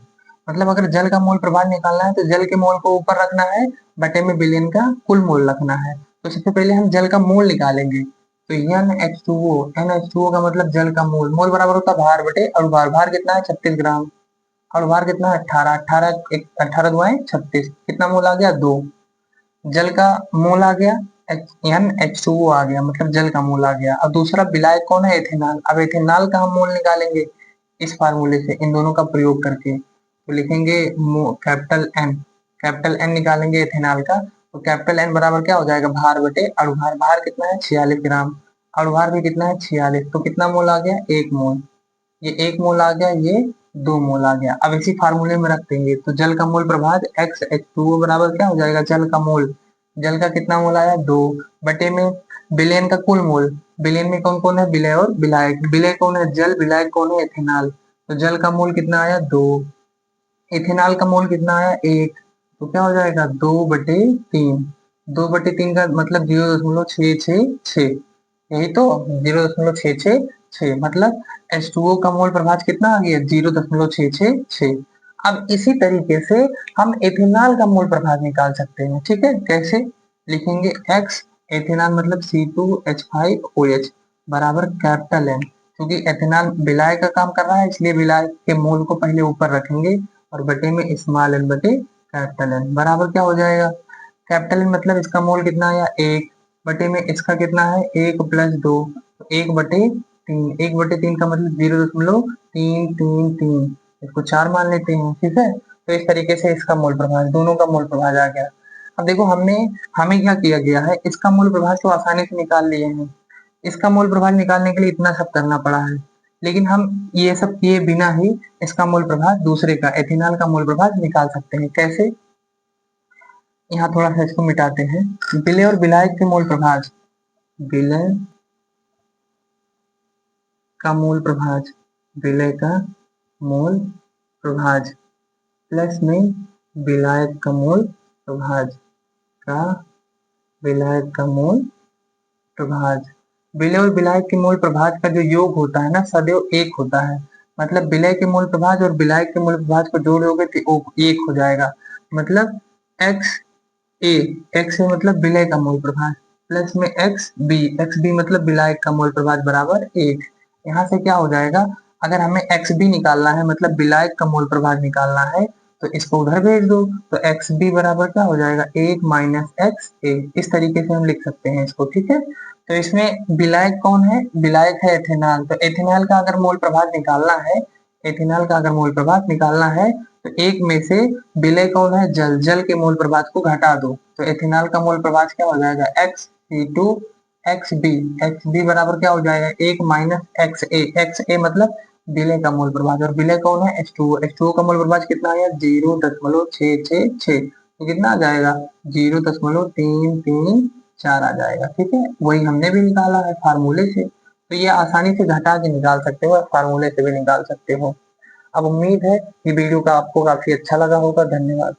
मतलब अगर जल का मोल प्रभाज निकालना है तो जल के मोल को ऊपर रखना है, बटे में विलयन का कुल मोल रखना है। तो सबसे पहले हम जल का मोल निकालेंगे। तो NH2O, NH2O का मतलब जल का मोल, मोल बराबर होता है भार बटे अणुभार, भार कितना है 36 ग्राम, अणुभार कितना है 18, 18 18 दुआएं 36, कितना मोल आ गया 2, जल का मोल आ गया NH2O आ गया, मतलब जल का मोल आ गया। अब दूसरा विलायक कौन है, एथेनॉल। अब एथेनॉल का हम मोल निकालेंगे इस फार्मूले से, इन दोनों का प्रयोग करके, तो लिखेंगे कैपिटल एन निकालेंगे एथेनॉल का, तो कैपिटल एन बराबर क्या हो जाएगा, भार बटे अणुभार, भार कितना है 46 ग्राम, अणुभार भी कितना है 46, तो कितना मोल आ गया 1 मोल, ये 1 मोल आ गया, ये 2 मोल आ गया। अब इसी फार्मूले में रख देंगे, तो जल का मोल प्रभाज XH2O बराबर क्या हो जाएगा, जल का मोल, जल का कितना मोल आया 2, बटे में विलयन का कुल मोल, विलयन में कौन कौन है, विलय और विलायक, विलय कौन है जल, विलायक कौन है एथेनॉल, तो जल का मोल कितना आया 2, इथेनॉल का मोल कितना आया 1, तो क्या हो जाएगा 2/3, 2/3 का मतलब 0.666, यही तो 0.666, मतलब H2O का मोल प्रभाज कितना आ गया 0.666। अब इसी तरीके से हम एथेनॉल का मोल प्रभाज निकाल सकते हैं, ठीक है, कैसे लिखेंगे, X एथेनॉल मतलब C2H5OH बराबर कैपिटल N, क्योंकि एथेनॉल विलायक का काम कर रहा है, इसलिए विलायक के मोल को पहले ऊपर रखेंगे और बटे में स्मॉल एन बटे कैपिटल एन, बराबर क्या हो जाएगा, कैपिटल एन मतलब इसका मोल कितना आया 1, बटे में इसका कितना है 1 + 2, 1/3, 1/3 का मतलब 0.333, इसको 4 मान लेते हैं, ठीक है। तो इस तरीके से इसका मोल प्रभाज, दोनों का मोल प्रभाज आ गया। अब देखो हमें क्या किया गया है, इसका मोल प्रभाज तो आसानी से निकाल लिए हैं, इसका मोल प्रभाज निकालने के लिए इतना सब करना पड़ा है, लेकिन हम ये सब किए बिना ही इसका मोल प्रभाज, दूसरे का एथेनॉल का मोल प्रभाज निकाल सकते हैं, कैसे, यहाँ थोड़ा सा इसको मिटाते हैं, विलय और विलायक के मोल प्रभाज, विलय का मोल प्रभाज, विलय का मोल प्रभाज प्लस में विलायक का मोल प्रभाज का, विलायक का मोल प्रभाज, विलय और विलायक के मोल प्रभाज का जो योग होता है ना सदैव 1 होता है, मतलब विलय के मोल प्रभाज और विलायक के मोल प्रभाज को जोड़ोगे तो वो 1 हो जाएगा, मतलब एक्स ए, एक्स ए मतलब विलय का मोल प्रभाज प्लस में एक्स बी मतलब विलायक का मोल प्रभाज बराबर 1, यहाँ से क्या हो जाएगा, अगर हमें एक्स बी निकालना है मतलब विलायक का मोल प्रभाज निकालना है, तो इसको उधर भेज दो, तो एक्स बी बराबर क्या हो जाएगा 1 - एक्स ए, इस तरीके से हम लिख सकते हैं इसको, ठीक है। तो इसमें विलायक कौन है, विलायक है एथेनॉल, तो एथेनॉल का अगर मोल प्रभाज निकालना है, एथेनॉल का अगर मोल प्रभाज निकालना है, तो एक में से विलय कौन है, जल, जल के मोल प्रभाज को घटा दो, तो एथेनॉल का मोल प्रभाज क्या हो जाएगा XC2 XB, XB बराबर क्या हो जाएगा 1 - XA, XA मतलब विलय का मोल प्रभाज, और विलय कौन है H2O, H2O का मोल प्रभाज कितना आया 0.666, तो कितना आ जाएगा 0.334 आ जाएगा, ठीक है, वही हमने भी निकाला है फार्मूले से, तो ये आसानी से घटा के निकाल सकते हो, फार्मूले से भी निकाल सकते हो। अब उम्मीद है कि वीडियो का आपको काफी अच्छा लगा होगा, धन्यवाद।